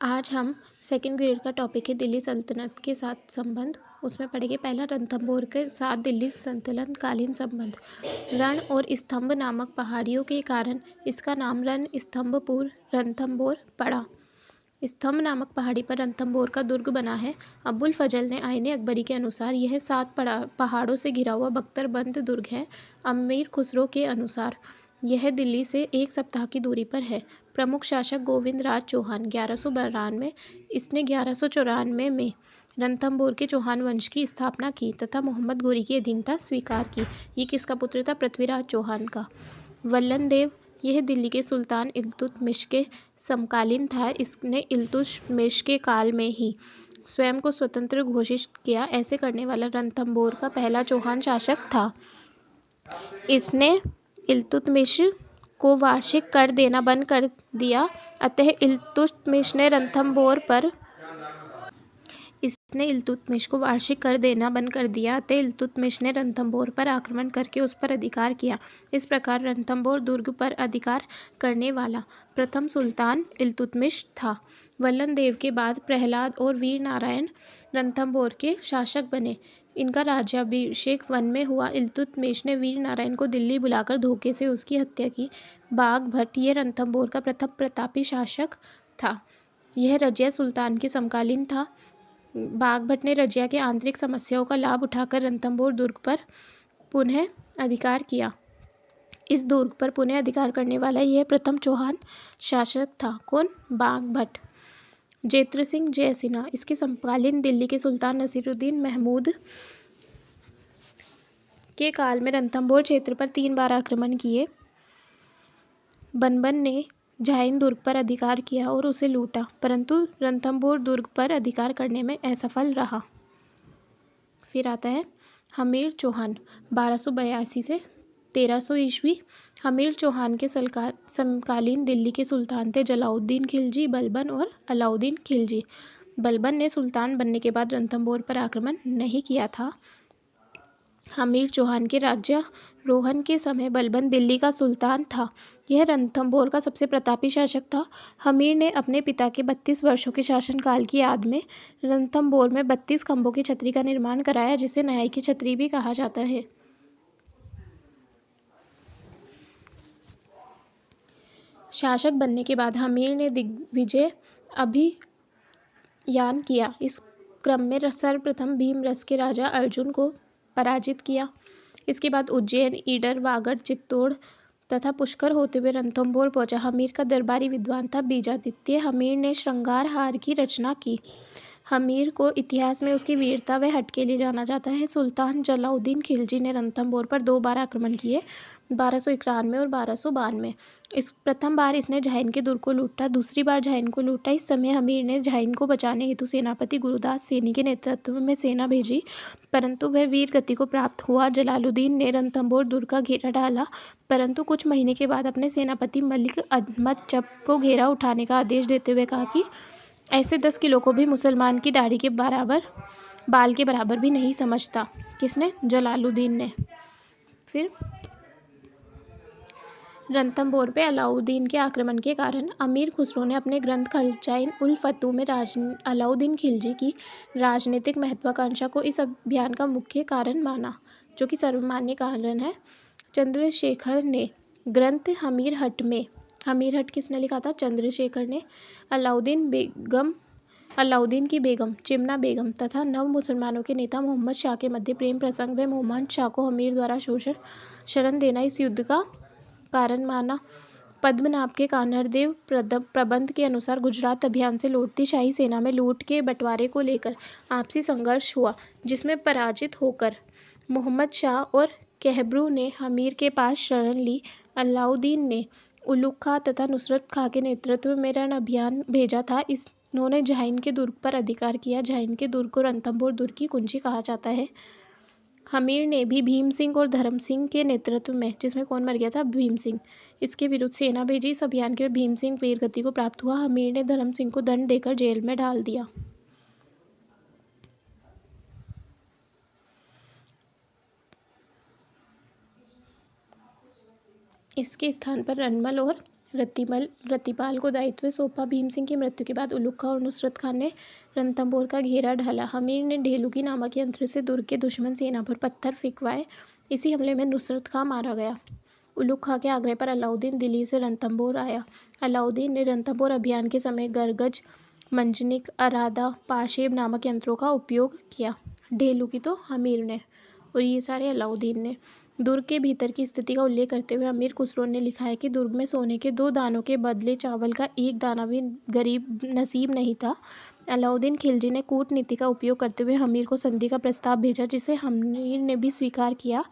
आज हम second grade का टॉपिक है दिल्ली सल्तनत के साथ संबंध। उसमें पढ़ेंगे पहला रणथंभौर के साथ दिल्ली सल्तनत कालीन संबंध। रण और स्तंभ नामक पहाड़ियों के कारण इसका नाम रणस्तंभपुर रणथंभौर पड़ा। स्तंभ नामक पहाड़ी पर रणथंभौर का दुर्ग बना है। अबुल फजल ने आईने अकबरी के अनुसार यह 7 पहाड़ों से घिरा हुआ बख्तरबंद दुर्ग है। अमीर खुसरो के अनुसार यह दिल्ली से 1 सप्ताह की दूरी पर है। प्रमुख शासक गोविंद राज चौहान 1192। इसने 1194 में रणथंभौर के चौहान वंश की स्थापना की तथा मोहम्मद घोरी की अधीनता स्वीकार की। ये किसका पुत्र था? पृथ्वीराज चौहान का। वल्लन देव यह दिल्ली के सुल्तान इल्तुतमिश के समकालीन था। इसने इल्तुतमिश के काल में ही स्वयं को स्वतंत्र घोषित किया। ऐसे करने वाला रणथंभौर का पहला चौहान शासक था। इसने इल्तुतमिश को वार्षिक कर देना बंद कर दिया। अतः इल्तुतमिश ने रणथंभौर पर आक्रमण करके उस पर अधिकार किया। इस प्रकार रणथंभौर दुर्ग पर अधिकार करने वाला प्रथम सुल्तान इल्तुतमिश था। वल्लन देव के बाद प्रहलाद और वीर नारायण रणथंभौर के शासक बने। इनका राज्याभिषेक वन में हुआ। इल्तुतमिश ने वीर नारायण को दिल्ली बुलाकर धोखे से उसकी हत्या की। बाघ भट्ट यह रणथंभौर का प्रथम प्रतापी शासक था। यह रजिया सुल्तान के समकालीन था। बाघ भट्ट ने रजिया के आंतरिक समस्याओं का लाभ उठाकर रणथंभौर दुर्ग पर पुनः अधिकार किया। इस दुर्ग पर पुनः अधिकार करने वाला यह प्रथम चौहान शासक था। कौन? बाघ भट्ट। जेत्र सिंह जयसिन्हा इसके समकालीन दिल्ली के सुल्तान नसीरुद्दीन महमूद के काल में रणथंभौर क्षेत्र पर 3 बार आक्रमण किए। बनबन ने झाइन दुर्ग पर अधिकार किया और उसे लूटा, परंतु रणथंभौर दुर्ग पर अधिकार करने में असफल रहा। फिर आता है हमीर चौहान 1282 से 1300 ईस्वी। हमीर चौहान के समकालीन दिल्ली के सुल्तान थे जलाउद्दीन खिलजी, बलबन और अलाउद्दीन खिलजी। बलबन ने सुल्तान बनने के बाद रणथंभौर पर आक्रमण नहीं किया था। हमीर चौहान के राज्यारोहण के समय बलबन दिल्ली का सुल्तान था। यह रणथंभौर का सबसे प्रतापी शासक था। हमीर ने अपने पिता के 32 वर्षों के शासनकाल की याद में रणथंभौर में 32 खंभों की छतरी का निर्माण कराया, जिसे न्याय की छतरी भी कहा जाता है। शासक बनने के बाद हमीर ने दिग्विजय अभियान किया। इस क्रम में सर्वप्रथम भीमरस के राजा अर्जुन को पराजित किया। इसके बाद उज्जैन, ईडर, वागड़, चित्तौड़ तथा पुष्कर होते हुए रणथंभौर पहुंचा। हमीर का दरबारी विद्वान था बीजादित्य। हमीर ने श्रृंगार हार की रचना की। हमीर को इतिहास में उसकी वीरता व हट के लिए जाना जाता है। सुल्तान जलाउद्दीन खिलजी ने रणथंभौर पर 2 बार आक्रमण किए, 1291 और 1292। इस प्रथम बार इसने झाइन के दुर्ग को लूटा, दूसरी बार झाइन को लूटा। इस समय हमीर ने झाइन को बचाने हेतु सेनापति गुरुदास सैनी के नेतृत्व में सेना भेजी, परंतु वह वीर गति को प्राप्त हुआ। जलालुद्दीन ने रणथंभौर दुर्ग का घेरा डाला, परंतु कुछ महीने के बाद अपने सेनापति मलिक अहमद जब को घेरा उठाने का आदेश देते हुए कहा कि ऐसे 10 किलो को भी मुसलमान की दाढ़ी के बराबर, बाल के बराबर भी नहीं समझता। किसने? जलालुद्दीन ने। फिर रणथंभौर पे अलाउद्दीन के आक्रमण के कारण अमीर खुसरो ने अपने ग्रंथ खजाइन उल फतूह में अलाउद्दीन खिलजी की राजनीतिक महत्वाकांक्षा को इस अभियान का मुख्य कारण माना, जो कि सर्वमान्य कारण है। चंद्रशेखर ने ग्रंथ हमीरहट किसने लिखा था? चंद्रशेखर ने। अलाउद्दीन की बेगम चिमना बेगम तथा नव मुसलमानों के नेता मोहम्मद शाह के मध्य प्रेम प्रसंग व मोहम्मद शाह को हमीर द्वारा शरण देना इस युद्ध का कारण माना। पद्मनाभ के कान्हरदेव प्रबंध के अनुसार गुजरात अभियान से लौटती शाही सेना में लूट के बंटवारे को लेकर आपसी संघर्ष हुआ, जिसमें पराजित होकर मोहम्मद शाह और कहबरू ने हमीर के पास शरण ली। अलाउद्दीन ने उलुग खां तथा नुसरत खां के नेतृत्व में रण अभियान भेजा था। इन्होंने झाइन के दुर्ग पर अधिकार किया। झाइन के दुर्ग को रणथंभौर दुर्ग की कुंजी कहा जाता है। हमीर ने भी भीम सिंह और धर्म सिंह के नेतृत्व में, जिसमें कौन मर गया था? भीम सिंह, इसके विरुद्ध सेना भेजी। इस अभियान के भीम सिंह वीरगति को प्राप्त हुआ। हमीर ने धर्म सिंह को दंड देकर जेल में डाल दिया। इसके स्थान पर रनमल और रतिपाल को दायित्व सौंपा। भीम सिंह की मृत्यु के बाद उलुग खां और नुसरत खान ने रणथंभौर का घेरा ढाला। हमीर ने ढेलुकी नामक यंत्र से दुर्ग के दुश्मन सेना पर पत्थर फेंकवाए। इसी हमले में नुसरत खां मारा गया। उलुग खां के आग्रह पर अलाउद्दीन दिल्ली से रणथंभौर आया। अलाउद्दीन ने रणथंभौर अभियान के समय गरगज, मंजनिक, अरादा, पाशेब नामक यंत्रों का उपयोग किया। ढेलुकी तो हमीर ने और ये सारे अलाउद्दीन ने। दुर्ग के भीतर की स्थिति का उल्लेख करते हुए अमीर खुसरो ने लिखा है कि दुर्ग में सोने के 2 दानों के बदले चावल का 1 दाना भी गरीब नसीब नहीं था। अलाउद्दीन खिलजी ने कूटनीति का उपयोग करते हुए हमीर को संधि का प्रस्ताव भेजा, जिसे हमीर ने भी स्वीकार किया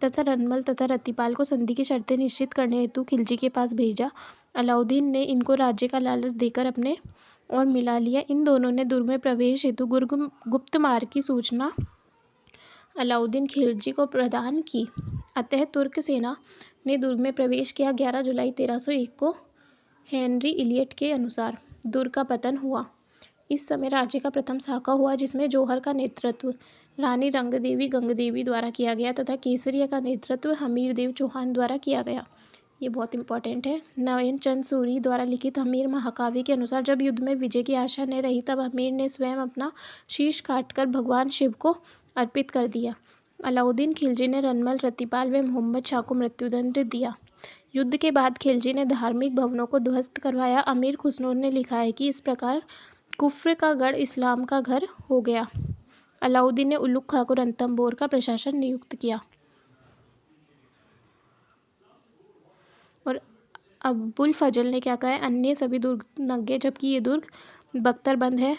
तथा रनमल तथा रतिपाल को संधि की शर्तें निश्चित करने हेतु खिलजी के पास भेजा। अलाउद्दीन ने इनको राज्य का लालच देकर अपने और मिला लिया। इन दोनों ने दुर्ग में प्रवेश हेतु गुप्त मार्ग की सूचना अलाउद्दीन खिलजी को प्रदान की। अतः तुर्क सेना ने दुर्ग में प्रवेश किया। 11 जुलाई 1301 को हेनरी इलियट के अनुसार दुर्ग का पतन हुआ। इस समय राज्य का प्रथम साका हुआ, जिसमें जौहर का नेतृत्व रानी गंगदेवी द्वारा किया गया तथा केसरिया का नेतृत्व हमीरदेव चौहान द्वारा किया गया। ये बहुत इंपॉर्टेंट है। नयन चंद सूरी द्वारा लिखित हमीर महाकाव्य के अनुसार जब युद्ध में विजय की आशा न रही, तब हमीर ने स्वयं अपना शीश काटकर भगवान शिव को अर्पित कर दिया। अलाउद्दीन खिलजी ने रनमल, रतिपाल व मोहम्मद शाह को मृत्युदंड दिया। युद्ध के बाद खिलजी ने धार्मिक भवनों को ध्वस्त करवाया। अमीर खुसरो ने लिखा है कि इस प्रकार कुफ्र का गढ़ इस्लाम का घर हो गया। अलाउद्दीन ने उलुग खां को रणथंभौर का प्रशासन नियुक्त किया और अबुल फजल ने क्या कहा है, अन्य सभी दुर्ग नंगे जबकि ये दुर्ग बख्तरबंद है।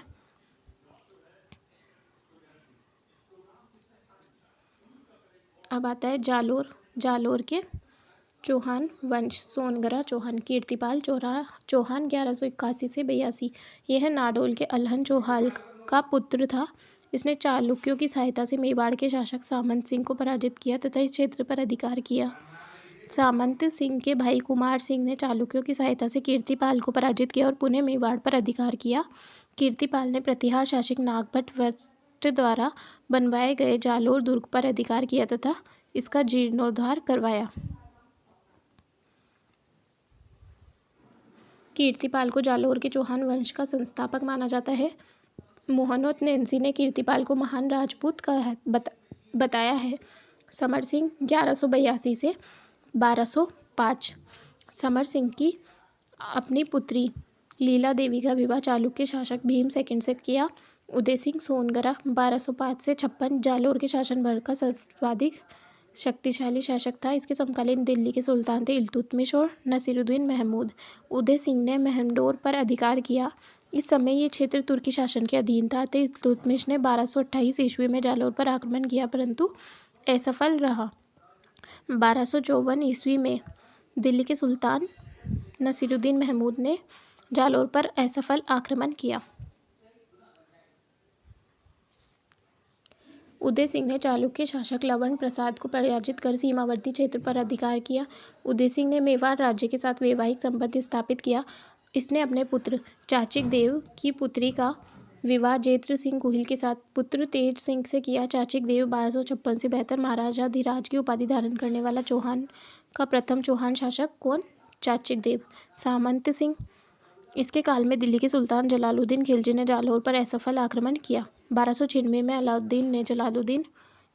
अब आता है जालोर के चौहान वंश। सोनगरा चौहान, कीर्तिपाल चौहान 1181 से 82। यह नाडोल के अलहन चौहान का पुत्र था। इसने चालुक्यों की सहायता से मेवाड़ के शासक सामंत सिंह को पराजित किया तथा इस क्षेत्र पर अधिकार किया। सामंत सिंह के भाई कुमार सिंह ने चालुक्यों की सहायता से कीर्तिपाल को पराजित किया और पुनः मेवाड़ पर अधिकार किया। कीर्तिपाल ने प्रतिहार शासक नागभट्ट वत्स द्वारा बनवाए गए जालोर दुर्ग पर अधिकार किया तथा इसका जीर्णोद्धार करवाया। कीर्तिपाल को जालोर के चौहान वंश का संस्थापक माना जाता है। मोहनोत नैन्सी ने कीर्तिपाल को महान राजपूत का बताया है। समर सिंह 1182 से 1205। समर सिंह की अपनी पुत्री लीला देवी का विवाह चालुक्य शासक भीम सेकंड से किया। उदय सिंह सोनगरा 1205 से 56 जालोर के शासन भर का सर्वाधिक शक्तिशाली शासक था। इसके समकालीन दिल्ली के सुल्तान थे इल्तुतमिश और नसीरुद्दीन महमूद। उदय सिंह ने महमडोर पर अधिकार किया। इस समय ये क्षेत्र तुर्की शासन के अधीन था। इल्तुतमिश ने 1228 ईस्वी में जालोर पर आक्रमण किया परंतु असफल रहा। 1254 ईस्वी में दिल्ली के सुल्तान नसीरुद्दीन महमूद ने जालोर पर असफल आक्रमण किया। उदय सिंह ने चालुक्य शासक लवण प्रसाद को पराजित कर सीमावर्ती क्षेत्र पर अधिकार किया। उदय सिंह ने मेवाड़ राज्य के साथ वैवाहिक संबंध स्थापित किया। इसने अपने पुत्र चाचिक देव की पुत्री का विवाह जेत्र सिंह गोहिल के साथ पुत्र तेज सिंह से किया। चाचिक देव 1256 से 72 महाराजा धीराज की उपाधि धारण करने वाला चौहान का प्रथम चौहान शासक कौन? चाचिक देव। सामंत सिंह, इसके काल में दिल्ली के सुल्तान जलालुद्दीन खिलजी ने जालोर पर असफल आक्रमण किया। 1296 में अलाउद्दीन ने जलालुद्दीन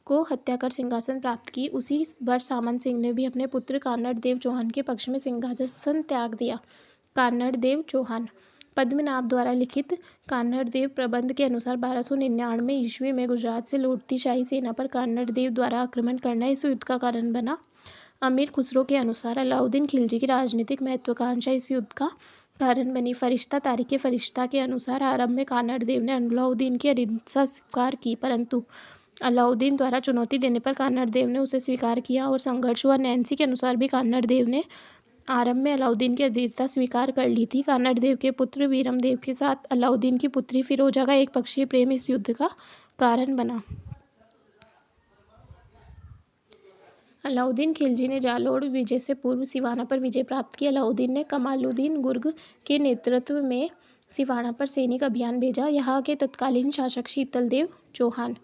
को हत्या कर सिंहासन प्राप्त की। उसी वर्ष सामंत सिंह ने भी अपने पुत्र कान्हड़ देव चौहान के पक्ष में सिंहासन त्याग दिया। कान्हड़ देव चौहान। पद्मनाभ द्वारा लिखित कान्हड़ देव प्रबंध के अनुसार 1299 ईस्वी में गुजरात से लौटती शाही सेना पर कान्हड़ देव द्वारा आक्रमण करना इस युद्ध का कारण बना। अमीर खुसरो के अनुसार अलाउद्दीन खिलजी की राजनीतिक महत्वाकांक्षा इस युद्ध का कारण बनी। फरिश्ता तारीख़ फरिश्ता के अनुसार आरंभ में कान्हड़ देव ने अलाउद्दीन की अहिंसा स्वीकार की परंतु अलाउद्दीन द्वारा चुनौती देने पर कान्हड़ देव ने उसे स्वीकार किया और संघर्ष हुआ। नैन्सी के अनुसार भी कान्हड़ देव ने आरंभ में अलाउद्दीन की अधीनता स्वीकार कर ली थी। कान्हड़ देव के पुत्र वीरम देव के साथ अलाउद्दीन की पुत्री फिरोजा का एक पक्षीय प्रेम इस युद्ध का कारण बना। अलाउद्दीन खिलजी ने जालोर विजय से पूर्व सिवाना पर विजय प्राप्त की। अलाउद्दीन ने कमालुद्दीन गुर्ग के नेतृत्व में सिवाना पर सैनिक अभियान भेजा। यहाँ के तत्कालीन शासक शीतल देव चौहान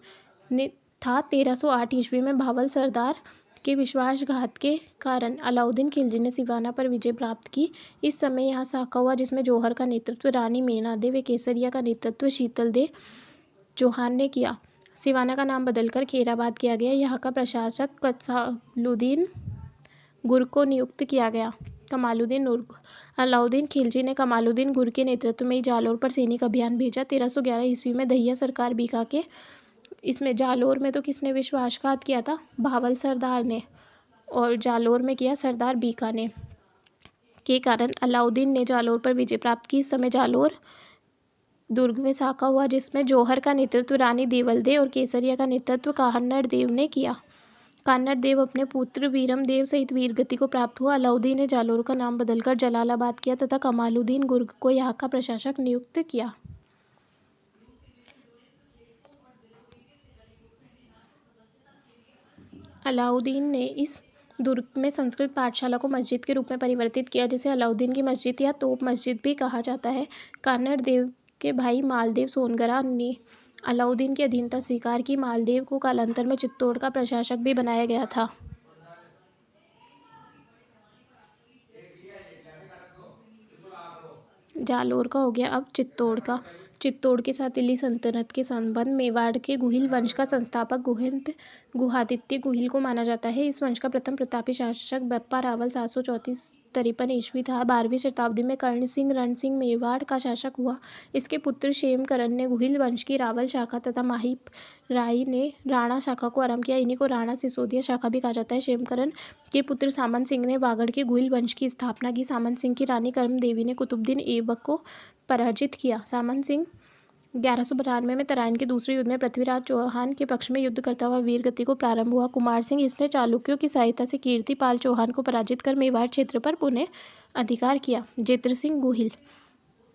ने था। 1308 ईस्वी में भावल सरदार के विश्वासघात के कारण अलाउद्दीन खिलजी ने सिवाना पर विजय प्राप्त की। इस समय यहाँ साका हुआ जिसमें जौहर का नेतृत्व रानी मेनादे व केसरिया का नेतृत्व शीतलदेव चौहान ने किया। सिवाना का नाम बदलकर खैराबाद किया गया। यहाँ का प्रशासक कमालुद्दीन गुर को नियुक्त किया गया। कमालुद्दीन गुर। अलाउद्दीन खिलजी ने कमालुद्दीन गुर के नेतृत्व में जालौर पर सैनिक अभियान भेजा। 1311 ईस्वी में दहिया सरकार बीका के इसमें जालौर में तो किसने विश्वासघात किया था? भावल सरदार ने, और जालौर में किया सरदार बीका ने। के कारण अलाउद्दीन ने जालौर पर विजय प्राप्त की। इस समय जालौर दुर्ग में साका हुआ जिसमें जौहर का नेतृत्व रानी देवलदेव और केसरिया का नेतृत्व कान्हड़ देव ने किया। कान्हड़ देव अपने पुत्र वीरम देव सहित वीरगति को प्राप्त हुआ। अलाउद्दीन ने जालौर का नाम बदलकर जलालाबाद किया तथा कमालुद्दीन गुर्ग को यहाँ का प्रशासक नियुक्त किया। अलाउद्दीन ने इस दुर्ग में संस्कृत पाठशाला को मस्जिद के रूप में परिवर्तित किया, जिसे अलाउद्दीन की मस्जिद या तोप मस्जिद भी कहा जाता है। कान्हड़ देव के भाई मालदेव सोनगरा ने अलाउद्दीन की अधीनता स्वीकार की। मालदेव को कालांतर में चित्तौड़ का प्रशासक भी बनाया गया था। जालौर का हो गया, अब चित्तौड़ का। चित्तौड़ के साथ दिल्ली सल्तनत के संबंध मेवाड़ के गुहिल वंश का संस्थापक गुहादित्य गुहिल को माना जाता है। इस वंश का प्रथम प्रतापी शासक बप्पा रावल 734-53 ईस्वी था। 12वीं शताब्दी में कर्ण सिंह रण सिंह मेवाड़ का शासक हुआ। इसके पुत्र क्षेमकरण ने गुहिल वंश की रावल शाखा तथा माहिप राय ने राणा शाखा को आरंभ किया। इन्हीं को राणा सिसोदिया शाखा भी कहा जाता है। क्षेमकरण के पुत्र सामंत सिंह ने वागड़ के गुहिल वंश की स्थापना की। सामंत सिंह की रानी कर्म देवी ने कुतुबुद्दीन ऐबक को पराजित किया। सामंत सिंह 1192 में तराइन के दूसरे युद्ध में पृथ्वीराज चौहान के पक्ष में युद्ध करता हुआ वीरगति को प्रारंभ हुआ। कुमार सिंह इसने चालुक्यों की सहायता से कीर्तिपाल चौहान को पराजित कर मेवाड़ क्षेत्र पर पुनः अधिकार किया। जेत्र सिंह गुहिल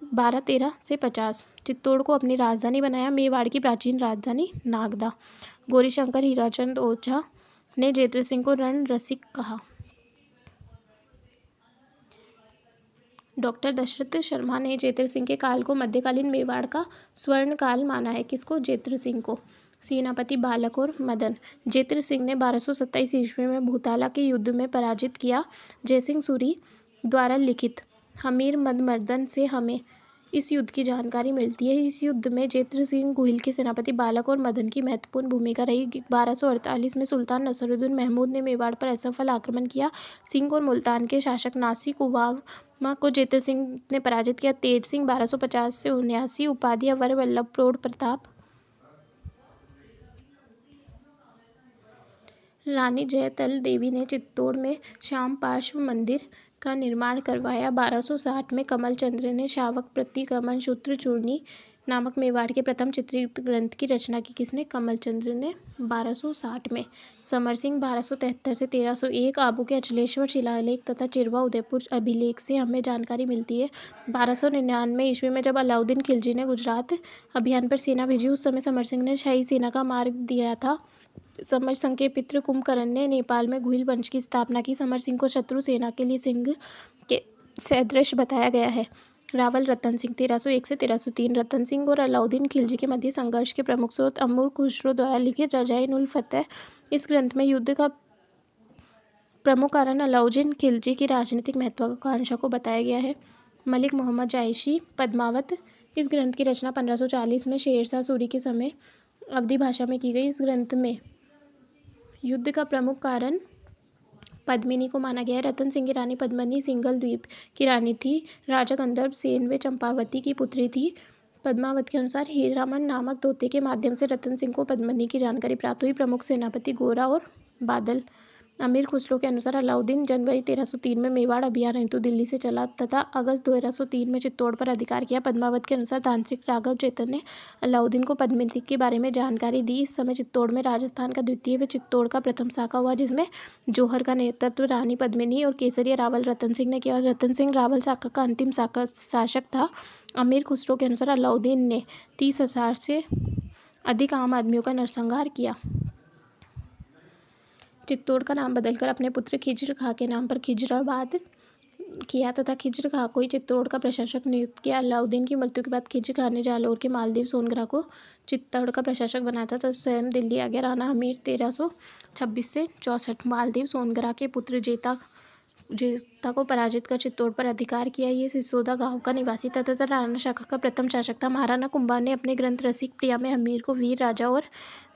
1213 से 50 चित्तौड़ को अपनी राजधानी बनाया। मेवाड़ की प्राचीन राजधानी नागदा। गौरीशंकर हीराचंद ओझा ने जेत्र सिंह को रण रसिक कहा। डॉक्टर दशरथ शर्मा ने जेत्र सिंह के काल को मध्यकालीन मेवाड़ का स्वर्ण काल माना है। किसको? जेत्र सिंह को। सेनापति बालक और मदन। जेत्र सिंह ने 1227 ईस्वी में भूताला के युद्ध में पराजित किया। जयसिंह सूरी द्वारा लिखित हमीर मदमर्दन से हमें इस युद्ध की जानकारी मिलती है। इस युद्ध में जेत्र सिंह गुहिल के सेनापति बालक और मदन की महत्वपूर्ण भूमिका रही। 1248 में सुल्तान नसरुद्दीन महमूद ने मेवाड़ पर असफल आक्रमण किया। सिंह और मुल्तान के शासक नासिक उवामा को जेत्र सिंह ने पराजित किया। तेज सिंह 1250 से 79 उपाधि वर वल्लभ प्रौढ़ प्रताप। रानी जयतल देवी ने चित्तौड़ में श्याम पार्श्व मंदिर का निर्माण करवाया। 1260 में कमल चंद्र ने शावक प्रतिगमन सूत्र चूर्णी नामक मेवाड़ के प्रथम चित्रित ग्रंथ की रचना की। किसने? कमल चंद्र ने 1260 में। समर सिंह 1273 से 1301 आबू के अचलेश्वर शिलालेख तथा चिरवा उदयपुर अभिलेख से हमें जानकारी मिलती है। 1299 ईस्वी में जब अलाउद्दीन खिलजी ने गुजरात अभियान पर सेना भेजी, उस समय समर सिंह ने शाही सेना का मार्ग दिया था। समर सिंह के पितृ कुंभकर्ण ने नेपाल में गुहिल वंश की स्थापना की। समर सिंह को शत्रु सेना के लिए सिंह के सदृश बताया गया है। रावल रतन सिंह 1301 से 1303। रतन सिंह और अलाउद्दीन खिलजी के मध्य संघर्ष के प्रमुख स्रोत अमीर खुसरो द्वारा लिखित रजाइन उल फतह। इस ग्रंथ में युद्ध का प्रमुख कारण अलाउद्दीन खिलजी की राजनीतिक महत्वाकांक्षा को बताया गया है। मलिक मोहम्मद जायशी पद्मावत। इस ग्रंथ की रचना 1540 में शेरशाह सूरी के समय अवधी भाषा में की गई। इस ग्रंथ में युद्ध का प्रमुख कारण पद्मिनी को माना गया है। रतन सिंह की रानी पद्मिनी सिंघल द्वीप की रानी थी। राजा गंधर्व सेन व चंपावती की पुत्री थी। पद्मावत के अनुसार हीरामन नामक तोते के माध्यम से रतन सिंह को पद्मिनी की जानकारी प्राप्त हुई। प्रमुख सेनापति गोरा और बादल। अमीर खुसरो के अनुसार अलाउद्दीन जनवरी 1303 में मेवाड़ अभियान हेतु दिल्ली से चला तथा अगस्त 1303 में चित्तौड़ पर अधिकार किया। पद्मावत के अनुसार तांत्रिक राघव चेतन ने अलाउद्दीन को पद्मिनी के बारे में जानकारी दी। इस समय चित्तौड़ में राजस्थान का द्वितीय व चित्तौड़ का प्रथम शाखा हुआ, जिसमें जौहर का नेतृत्व रानी पद्मिनी और केसरिया रावल रतन सिंह ने किया। रतन सिंह रावल शाखा का अंतिम शासक था। अमीर खुसरो के अनुसार अलाउद्दीन ने 30,000 से अधिक आम आदमियों का नरसंहार किया। चित्तौड़ का नाम बदलकर अपने पुत्र खिज्र खां के नाम पर खिजराबाद किया तथा खिज्र खां को ही चित्तौड़ का प्रशासक नियुक्त किया। अलाउद्दीन की मृत्यु के बाद खिज्र खां ने जालौर के मालदीव सोनग्रा को चित्तौड़ का प्रशासक बनाया था। स्वयं दिल्ली आ गया। राणा हमीर 1326 से 64 मालदीव सोनग्रा के पुत्र जेता को पराजित कर चित्तौड़ पर अधिकार किया। ये सिसोदा गांव का निवासी था तथा राणा शाखा का प्रथम शासक था। महाराणा कुंभा ने अपने ग्रंथ रसिक प्रिया में हमीर को वीर राजा और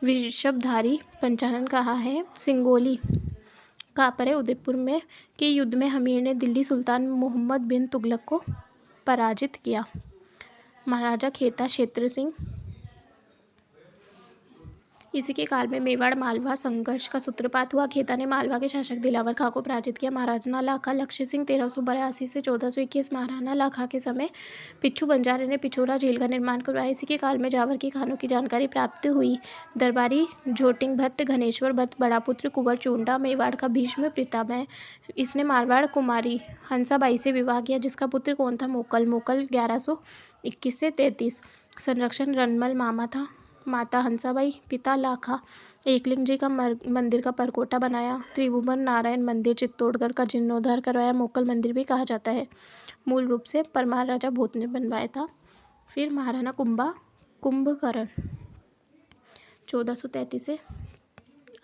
विषभधारी पंचानन कहा है। सिंगोली कापरे उदयपुर में के युद्ध में हमीर ने दिल्ली सुल्तान मोहम्मद बिन तुगलक को पराजित किया। महाराजा खेता क्षेत्र सिंह इसी के काल में मेवाड़ मालवा संघर्ष का सूत्रपात हुआ। खेता ने मालवा के शासक दिलावर खां को पराजित किया। महाराणा लाखा लक्ष्य सिंह 1382 से 1421 महाराणा लाखा के समय पिच्छू बंजारे ने पिछोरा झील का निर्माण करवाया। इसी के काल में जावर की खानों की जानकारी प्राप्त हुई। दरबारी झोटिंग भट्ट घनेश्वर भट्ट बड़ा पुत्र कुंवर चूंडा मेवाड़ का भीष्म पितामह। इसने मारवाड़ कुमारी हंसाबाई से विवाह किया जिसका पुत्र कौन था? मोकल। मोकल 1121 से 33। संरक्षण रनमल मामा था। माता हंसाबाई। पिता लाखा। एकलिंग जी का मंदिर का परकोटा बनाया। त्रिभुवन नारायण मंदिर चित्तौड़गढ़ का जीर्णोद्धार करवाया। मोकल मंदिर भी कहा जाता है। मूल रूप से परमार राजा भूत ने बनवाया था। फिर महाराणा कुंभकर्ण 1433 से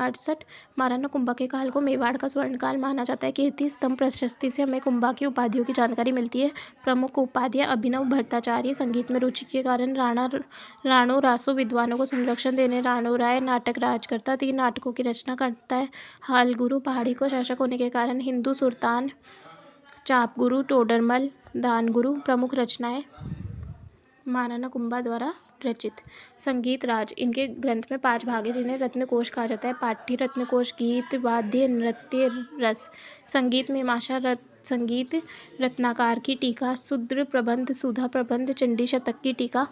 68। महाराणा कुंभा के काल को मेवाड़ का स्वर्णकाल माना जाता है। कीर्ति स्तंभ प्रशस्ति से हमें कुंभा की उपाधियों की जानकारी मिलती है। प्रमुख उपाधियां अभिनव भट्टाचार्य। संगीत में रुचि के कारण राणो रासो विद्वानों को संरक्षण देने राणो राय नाटक राज करता 3 नाटकों की रचना करता है। हाल गुरु पहाड़ी को शासक होने के कारण हिंदू सुल्तान चाप गुरु टोडरमल दान गुरु प्रमुख रचनाएं महाराणा कुंभा द्वारा रचित। संगीत राज इनके ग्रंथ में 5 भाग हैं जिन्हें रत्नकोश कहा जाता है। पाठ्य रत्नकोश गीत वाद्य नृत्य रस। संगीत मीमांसा संगीत रत्नाकर की टीका शूद्र प्रबंध सुधा प्रबंध चंडी शतक की टीका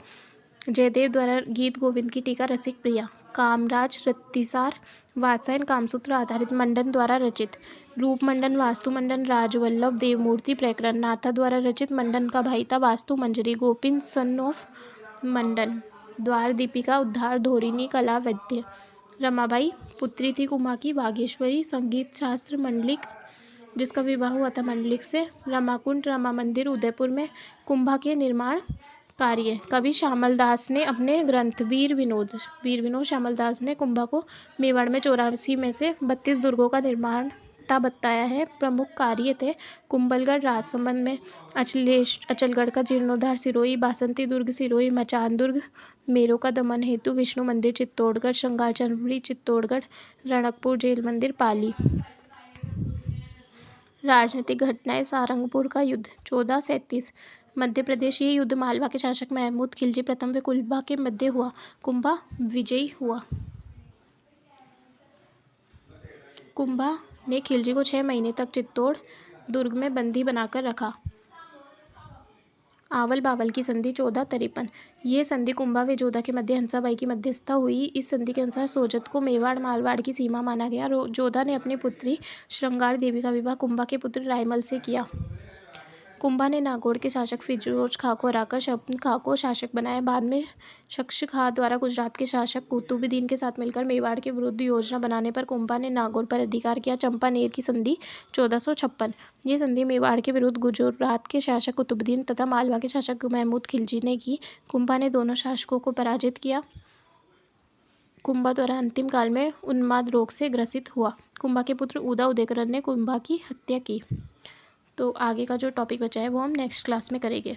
जयदेव द्वारा गीत गोविंद की टीका रसिक प्रिया। कामराज रत्तिसार वात्सायन कामसूत्र आधारित मंडन द्वारा रचित। रूप मंडन वास्तु मंडन राजवल्लभ देवमूर्ति प्रकरण नाथा द्वारा रचित। मंडन का भाई था वास्तु मंजरी गोपिन सन ऑफ मंडन। द्वार दीपिका उद्धार धोरिणी कला वैद्य। रमाबाई पुत्री थी कुंभा की बागेश्वरी। संगीत शास्त्र मंडलिक जिसका विवाह हुआ था मंडलिक से। रमाकुंड रमा मंदिर उदयपुर में कुंभा के निर्माण कार्य। कवि श्यामल दास ने अपने ग्रंथ वीर विनोद श्यामल दास ने कुंभा को मेवाड़ में 84 में से 32 दुर्गों का निर्माण बताया है। प्रमुख कार्य थे कुंभलगढ़ राजसमंद में अचलगढ़ का जीर्णोद्धार सिरोही बासंती दुर्ग सिरोही मचान दुर्ग मेरो का दमन हेतु विष्णु मंदिर चित्तौड़गढ़ श्रृंगार चरवड़ी चित्तौड़गढ़ रणकपुर जेल मंदिर पाली। राजनीतिक घटनाएं सारंगपुर का युद्ध 1437 मध्य प्रदेश। ये युद्ध मालवा के शासक महमूद खिलजी प्रथम व कुंभा के मध्य हुआ। कुंभा विजयी हुआ। कुंभा ने खिलजी को 6 महीने तक चित्तौड़ दुर्ग में बंदी बनाकर रखा। आवल बावल की संधि 1453। ये संधि कुंभा व जोधा के मध्य हंसाबाई की मध्यस्थता हुई। इस संधि के अनुसार सोजत को मेवाड़ मारवाड़ की सीमा माना गया। जोधा ने अपनी पुत्री श्रृंगार देवी का विवाह कुंभा के पुत्र रायमल से किया। कुंभा ने नागौर के शासक फिरोज खां को हराकर शब्द खां को शासक बनाया। बाद में शक्श खां द्वारा गुजरात के शासक कुतुबुद्दीन के साथ मिलकर मेवाड़ के विरुद्ध योजना बनाने पर कुंभा ने नागौर पर अधिकार किया। चंपानेर की संधि 1456। ये संधि मेवाड़ के विरुद्ध गुजरात के शासक कुतुबुद्दीन तथा मालवा के शासक महमूद खिलजी ने की। कुंभा ने दोनों शासकों को पराजित किया। कुंभा द्वारा अंतिम काल में उन्माद रोग से ग्रसित हुआ। कुंभा के पुत्र उदा उदयकरण ने कुंभा की हत्या की। तो आगे का जो टॉपिक बचा है वो हम नेक्स्ट क्लास में करेंगे।